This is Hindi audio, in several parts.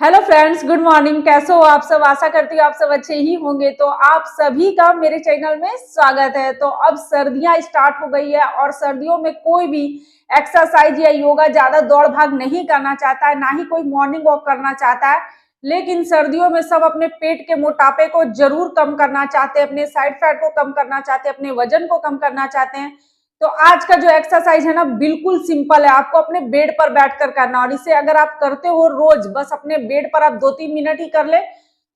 Hello friends, good morning. कैसे हो आप सब? आशा करती हूँ आप सब अच्छे ही होंगे। तो आप सभी का मेरे चैनल में स्वागत है। तो अब सर्दियां स्टार्ट हो गई है और सर्दियों में कोई भी एक्सरसाइज या योगा ज्यादा दौड़ भाग नहीं करना चाहता है, ना ही कोई मॉर्निंग वॉक करना चाहता है। लेकिन सर्दियों में सब अपने पेट के मोटापे को जरूर कम करना चाहते हैं, अपने साइड फैट को कम करना चाहते हैं, अपने वजन को कम करना चाहते हैं। तो आज का जो एक्सरसाइज है ना, बिल्कुल सिंपल है। आपको अपने बेड पर बैठकर करना, और इसे अगर आप करते हो रोज, बस अपने बेड पर आप 2-3 मिनट ही कर ले,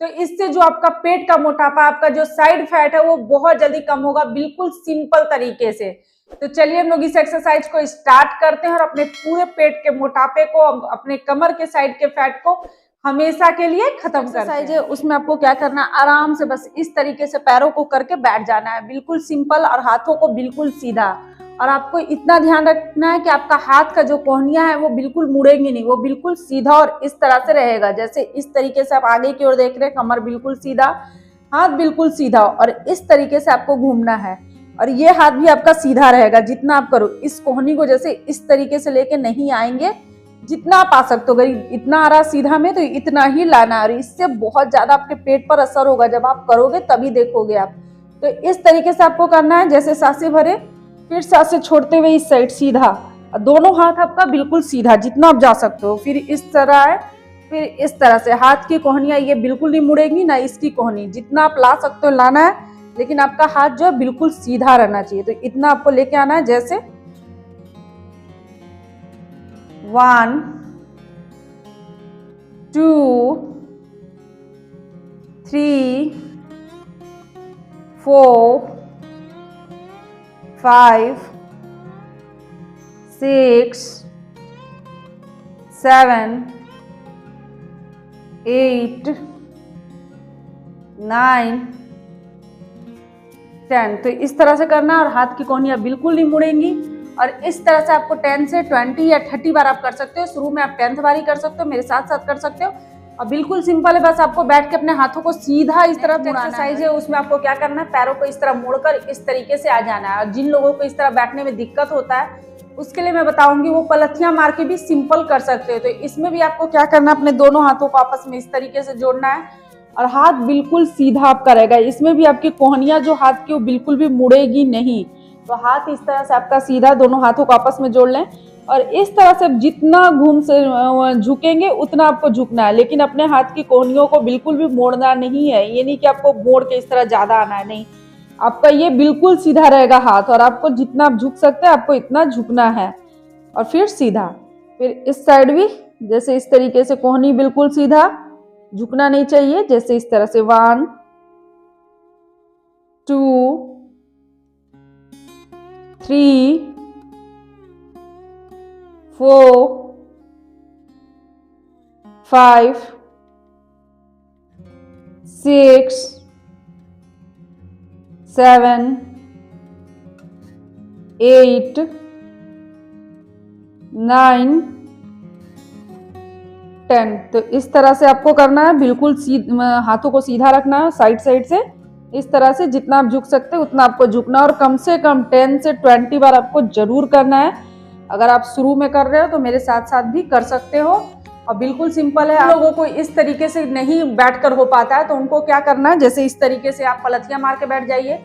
तो इससे जो आपका पेट का मोटापा, आपका जो साइड फैट है, वो बहुत जल्दी कम होगा, बिल्कुल सिंपल तरीके से। तो चलिए हम लोग इस एक्सरसाइज को स्टार्ट करते हैं और अपने पूरे पेट के मोटापे को, अपने कमर के साइड के फैट को हमेशा के लिए खत्म करते हैं। उसमें आपको क्या करना है, आराम से बस इस तरीके से पैरों को करके बैठ जाना है, बिल्कुल सिंपल, और हाथों को बिल्कुल सीधा। और आपको इतना ध्यान रखना है कि आपका हाथ का जो कोहनिया है वो बिल्कुल मुड़ेंगे नहीं, वो बिल्कुल सीधा और इस तरह से रहेगा। जैसे इस तरीके से आप आगे की ओर देख रहे हैं, कमर बिल्कुल सीधा, हाथ बिल्कुल सीधा, और इस तरीके से आपको घूमना है। और ये हाथ भी आपका सीधा रहेगा जितना आप करो। इस कोहनी को जैसे इस तरीके से लेके नहीं आएंगे, जितना आप आ सकते हो। अगर इतना आ रहा सीधा में तो इतना ही लाना है, और इससे बहुत ज्यादा आपके पेट पर असर होगा। जब आप करोगे तभी देखोगे आप। तो इस तरीके से आपको करना है। जैसे सांसें भरे, फिर सांसें छोड़ते हुए इस साइड सीधा, दोनों हाथ आपका बिल्कुल सीधा जितना आप जा सकते हो। फिर इस तरह है, फिर इस तरह से हाथ की कोहनियां ये बिल्कुल नहीं मुड़ेगी, ना इसकी कोहनी। जितना आप ला सकते हो लाना है, लेकिन आपका हाथ जो है बिल्कुल सीधा रहना चाहिए। तो इतना आपको लेके आना है। जैसे 1 2 3 4 5 6 7 8 9 10। तो इस तरह से करना है, और हाथ की कोहनियां बिल्कुल नहीं मुड़ेंगी। और इस तरह से आपको 10 से 20 या 30 बार आप कर सकते हो। शुरू में आप 10th बार ही कर सकते हो, मेरे साथ साथ कर सकते हो। और बिल्कुल सिंपल है, बस आपको बैठ के अपने हाथों को सीधा इस तरह मुड़ाना है। एक्सरसाइज है, उसमें आपको क्या करना है, पैरों को इस तरह मोड़कर इस तरीके से आ जाना है। और जिन लोगों को इस तरह बैठने में दिक्कत होता है, उसके लिए मैं बताऊंगी, वो पलथियां मार के भी सिंपल कर सकते हो। तो इसमें भी आपको क्या करना है, अपने दोनों हाथों को आपस में इस तरीके से जोड़ना है, और हाथ बिल्कुल सीधा आपका रहेगा। इसमें भी आपकी कोहनियां जो हाथ की, वो बिल्कुल भी मुड़ेगी नहीं। तो हाथ इस तरह से आपका सीधा, दोनों हाथों को आपस में जोड़ लें, और इस तरह से जितना घूम से झुकेंगे उतना आपको झुकना है। लेकिन अपने हाथ की कोहनियों को बिल्कुल भी मोड़ना नहीं है। ये नहीं कि आपको मोड़ के इस तरह ज्यादा आना है, नहीं, आपका ये बिल्कुल सीधा रहेगा हाथ। और आपको जितना आप झुक सकते हैं, आपको इतना झुकना है। और फिर सीधा, फिर इस साइड भी जैसे इस तरीके से कोहनी बिल्कुल सीधा, झुकना नहीं चाहिए। जैसे इस तरह से 1 2 3 4 5 6 7 8 9 10। तो इस तरह से आपको करना है, बिल्कुल हाथों को सीधा रखना है साइड साइड से। इस तरह से जितना आप झुक सकते हैं उतना आपको झुकना, और कम से कम 10 से 20 बार आपको जरूर करना है। अगर आप शुरू में कर रहे हो तो मेरे साथ साथ भी कर सकते हो, और बिल्कुल सिंपल है। आप लोगों को इस तरीके से नहीं बैठकर हो पाता है, तो उनको क्या करना है, जैसे इस तरीके से आप पलथियां मार के बैठ जाइए।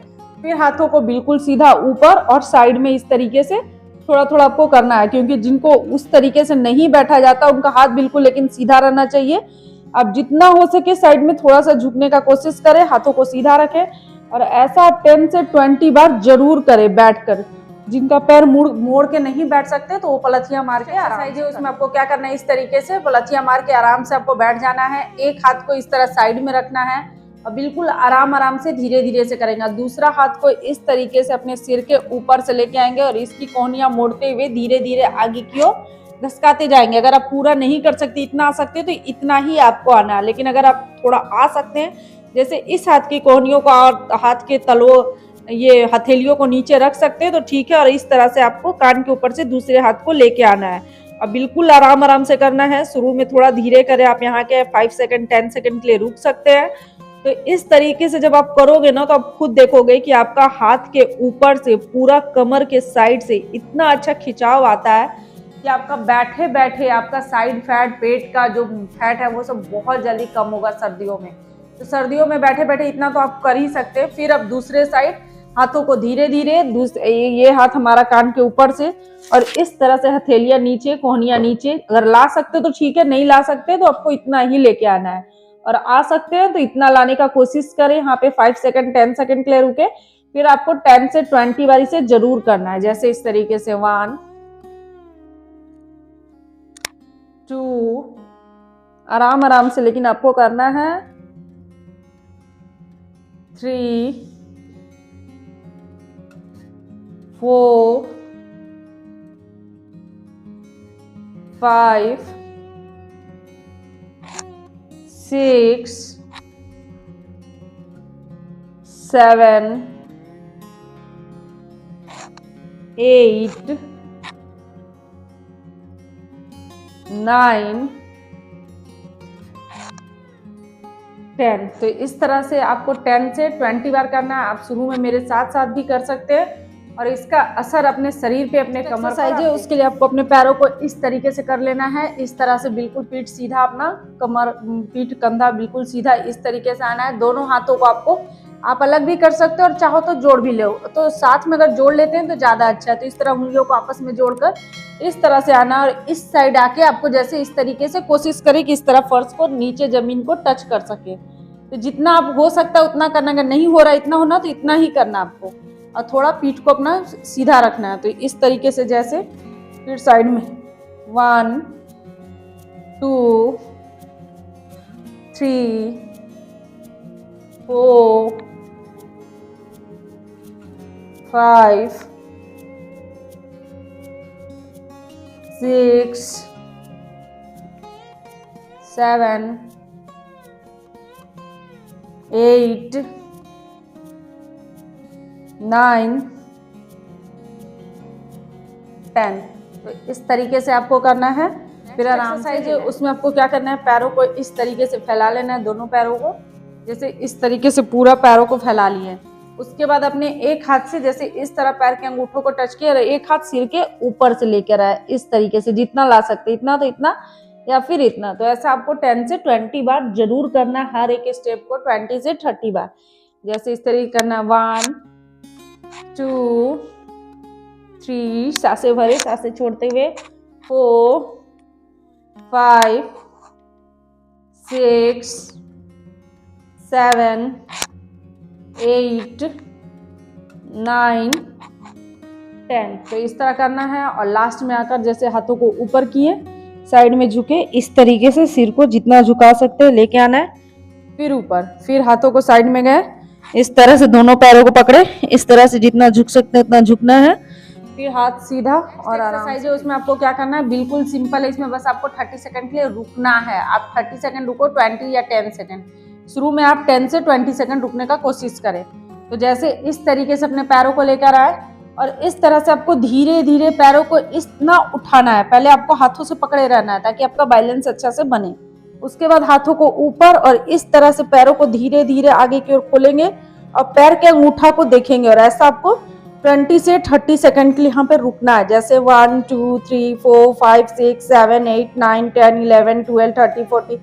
फिर हाथों को बिल्कुल सीधा ऊपर और साइड में इस तरीके से थोड़ा थोड़ा आपको करना है, क्योंकि जिनको उस तरीके से नहीं बैठा जाता, उनका हाथ बिल्कुल लेकिन सीधा रहना चाहिए। आप जितना हो सके साइड में थोड़ा सा झुकने का कोशिश करें, हाथों को सीधा रखें, और ऐसा 10 से 20 बार जरूर करें बैठकर। जिनका पैर मोड़ के नहीं बैठ सकते, तो वो पलथियां मार के आराम से, उसमें आपको क्या करना है, इस तरीके से पलथियां मार के आराम से आपको बैठ जाना है। एक हाथ को इस तरह साइड में रखना है, और बिल्कुल आराम आराम से धीरे धीरे से करेंगे। दूसरा हाथ को इस तरीके से अपने सिर के ऊपर से लेके आएंगे, और इसकी कोहनियां मोड़ते हुए धीरे धीरे आगे की ओर घसकाते जाएंगे। अगर आप पूरा नहीं कर सकते, इतना आ सकते तो इतना ही आपको आना है। लेकिन अगर आप थोड़ा आ सकते हैं, जैसे इस हाथ की कोहनियों को और हाथ के तलों, ये हथेलियों को नीचे रख सकते हैं तो ठीक है। और इस तरह से आपको कान के ऊपर से दूसरे हाथ को लेके आना है। अब बिल्कुल आराम आराम से करना है। शुरू में थोड़ा धीरे करें, आप यहाँ के 5 सेकंड 10 सेकंड के लिए रुक सकते हैं। तो इस तरीके से जब आप करोगे ना, तो आप खुद देखोगे कि आपका हाथ के ऊपर से पूरा कमर के साइड से इतना अच्छा खिंचाव आता है। कि आपका बैठे बैठे आपका साइड फैट, पेट का जो फैट है वो सब बहुत जल्दी कम होगा सर्दियों में। तो सर्दियों में बैठे बैठे इतना तो आप कर ही सकते हैं। फिर अब दूसरे साइड हाथों को धीरे धीरे ये हाथ हमारा कान के ऊपर से और इस तरह से हथेलियां नीचे, कोहनियां नीचे। अगर ला सकते तो ठीक है, नहीं ला सकते तो आपको इतना ही लेके आना है। और आ सकते हैं तो इतना लाने का कोशिश करें। यहाँ पे 5 सेकंड 10 सेकंड के लिए रुके। फिर आपको 10 से 20 बारी से जरूर करना है, जैसे इस तरीके से 1 2, आराम आराम से लेकिन आपको करना है, 3 4 5 6 7 8 9 10। तो इस तरह से आपको 10 से 20 बार करना है। आप शुरू में मेरे साथ साथ भी कर सकते हैं और इसका असर अपने शरीर पे, अपने कमर साइज है उसके लिए आपको अपने पैरों को इस तरीके से कर लेना है। इस तरह से बिल्कुल पीठ सीधा, अपना कमर, पीठ, कंधा बिल्कुल सीधा इस तरीके से आना है। दोनों हाथों को आपको आप अलग भी कर सकते हो और चाहो तो जोड़ भी लो, तो साथ में अगर जोड़ लेते हैं तो ज्यादा अच्छा है। तो इस तरह उंगलियों को आपस में जोड़कर इस तरह से आना और इस साइड आके आपको जैसे इस तरीके से कोशिश करें कि इस तरह फर्श को, नीचे जमीन को टच कर सके। तो जितना आप हो सकता है उतना करना, अगर नहीं हो रहा इतना होना तो इतना ही करना आपको। और थोड़ा पीठ को अपना सीधा रखना है। तो इस तरीके से जैसे फिर साइड में 1 2 3 4 5 6 7 8 9 10। तो इस तरीके से आपको करना है। फिर आराम से उसमें आपको क्या करना है, पैरों को इस तरीके से फैला लेना है, दोनों पैरों को जैसे इस तरीके से पूरा पैरों को फैला लिए। उसके बाद अपने एक हाथ से जैसे इस तरह पैर के अंगूठों को टच किया और एक हाथ सिर के ऊपर से लेकर आए इस तरीके से, जितना ला सकते, इतना तो इतना या फिर इतना। तो ऐसा आपको 10 से 20 बार जरूर करना है, हर एक स्टेप को 20 से 30 बार। जैसे इस तरीके करना, 1 2 3, सांसें भरे, सांसें छोड़ते हुए, 4 5 6 7 8 9 10। तो इस तरह करना है। और लास्ट में आकर जैसे हाथों को ऊपर किए, साइड में झुके, इस तरीके से सिर को जितना झुका सकते हैं लेके आना है। फिर ऊपर, फिर हाथों को साइड में गए, इस तरह से दोनों पैरों को पकड़े, इस तरह से जितना झुक सकते हैं उतना झुकना है। फिर हाथ सीधा और एक्सरसाइज है उसमें आपको क्या करना है, बिल्कुल सिंपल है। इसमें बस आपको 30 सेकंड के लिए रुकना है। आप 30 सेकंड रुको, 20 या 10 सेकंड। शुरू में आप 10 से 20 सेकंड रुकने का कोशिश करें। तो जैसे इस तरीके से अपने पैरों को लेकर आए और इस तरह से आपको धीरे धीरे पैरों को इतना उठाना है। पहले आपको हाथों से पकड़े रहना है ताकि आपका बैलेंस अच्छा से बने। उसके बाद हाथों को ऊपर और इस तरह से पैरों को धीरे धीरे आगे की ओर खोलेंगे और पैर के अंगूठा को देखेंगे और ऐसा आपको 20 से 30 सेकंड के लिए यहाँ पे रुकना है। जैसे 1 2 3 4 5 6 7 8 9 10 11 12 13 14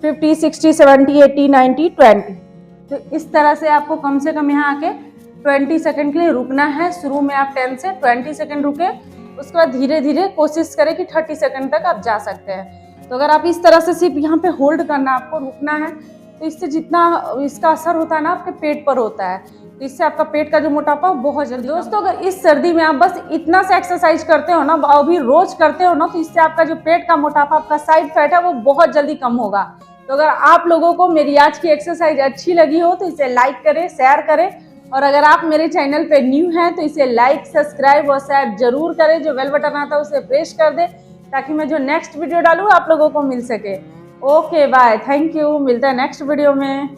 50 60 70 80 90 20। तो इस तरह से आपको कम से कम यहाँ आके 20 सेकंड के लिए रुकना है। शुरू में आप 10 से 20 सेकंड रुके, उसके बाद धीरे धीरे कोशिश करें कि 30 सेकंड तक आप जा सकते हैं। तो अगर आप इस तरह से सिर्फ यहाँ पे होल्ड करना, आपको रुकना है, तो इससे जितना इसका असर होता है ना आपके पेट पर होता है, तो इससे आपका पेट का जो मोटापा बहुत जल्दी। दोस्तों अगर इस सर्दी में आप बस इतना सा एक्सरसाइज करते हो ना, अभी रोज करते हो ना, तो इससे आपका जो पेट का मोटापा, आपका साइड फैट है, वो बहुत जल्दी कम होगा। तो अगर आप लोगों को मेरी आज की एक्सरसाइज अच्छी लगी हो तो इसे लाइक करें, शेयर करें, और अगर आप मेरे चैनल पे न्यू हैं तो इसे लाइक, सब्सक्राइब और शेयर जरूर करें। जो बेल बटन आता है उसे प्रेस कर दे ताकि मैं जो नेक्स्ट वीडियो डालूँ आप लोगों को मिल सके। ओके बाय, थैंक यू, मिलता है नेक्स्ट वीडियो में।